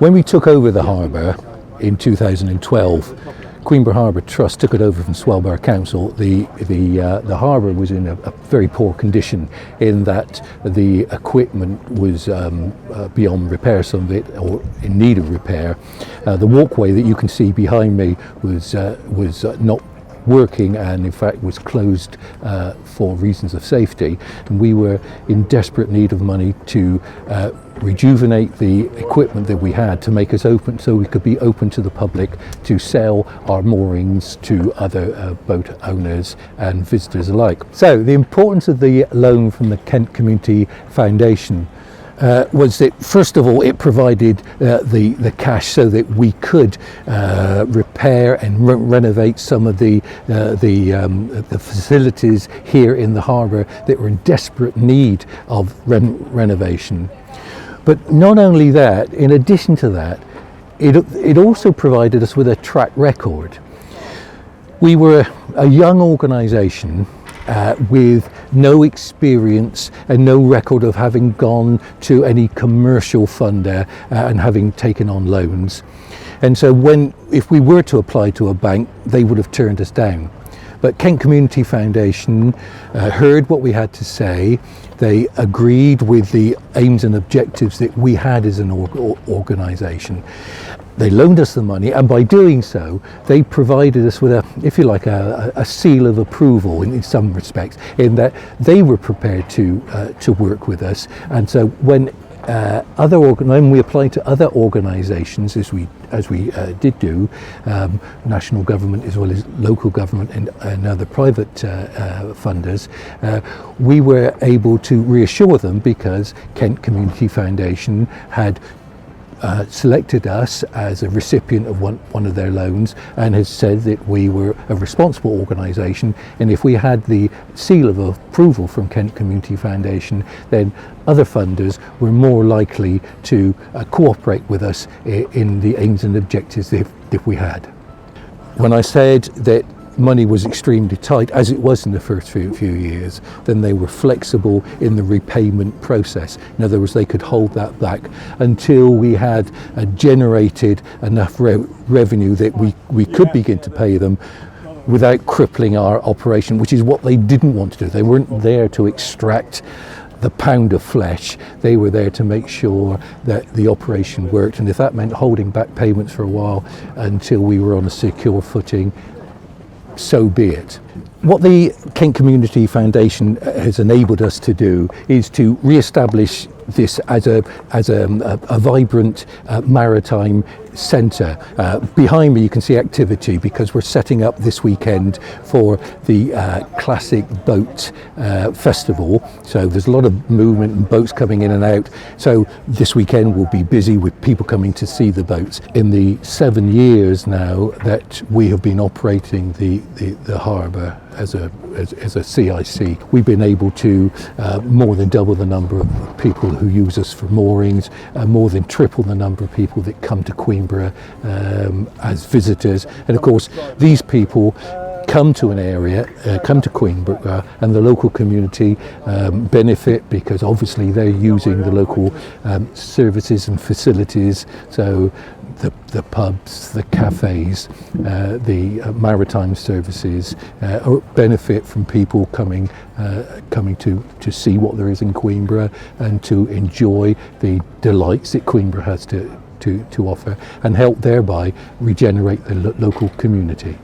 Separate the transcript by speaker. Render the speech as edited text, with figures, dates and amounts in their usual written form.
Speaker 1: When we took over the harbour in 2012, Queenborough Harbour Trust took it over from Swale Borough Council. The harbour was in a very poor condition in that the equipment was beyond repair, some of it, or in need of repair. The walkway that you can see behind me was not working, and in fact was closed for reasons of safety, and we were in desperate need of money to rejuvenate the equipment that we had to make us open, so we could be open to the public to sell our moorings to other boat owners and visitors alike. So the importance of the loan from the Kent Community Foundation was that, first of all, it provided the cash so that we could repair and renovate some of the facilities here in the harbour that were in desperate need of renovation. But not only that, in addition to that, it also provided us with a track record. We were a young organisation with no experience and no record of having gone to any commercial funder and having taken on loans. And so if we were to apply to a bank, they would have turned us down. But Kent Community Foundation heard what we had to say. They agreed with the aims and objectives that we had as an organisation. They loaned us the money, and by doing so, they provided us with a seal of approval in some respects, in that they were prepared to work with us. And so when we applied to other organisations, as we did do, national government as well as local government and other private funders, we were able to reassure them, because Kent Community Foundation had selected us as a recipient of one of their loans, and has said that we were a responsible organisation, and if we had the seal of approval from Kent Community Foundation, then other funders were more likely to cooperate with us in the aims and objectives that we had. When I said that money was extremely tight, as it was in the first few years, then they were flexible in the repayment process. In other words, they could hold that back until we had generated enough revenue that we could begin to pay them without crippling our operation, which is what they didn't want to do. They weren't there to extract the pound of flesh. They were there to make sure that the operation worked, and if that meant holding back payments for a while until we were on a secure footing, so be it. What the Kent Community Foundation has enabled us to do is to re-establish this as a vibrant maritime centre. Behind me you can see activity, because we're setting up this weekend for the classic boat festival. So there's a lot of movement and boats coming in and out. So this weekend will be busy with people coming to see the boats. In the 7 years now that we have been operating the harbour as a CIC, we've been able to more than double the number of people who use us for moorings, more than triple the number of people that come to Queenborough as visitors. And of course, these people come to an area, come to Queenborough, and the local community benefit, because obviously they're using the local services and facilities. So the pubs, the cafes, the maritime services benefit from people coming to see what there is in Queenborough and to enjoy the delights that Queenborough has to offer, and help thereby regenerate the local community.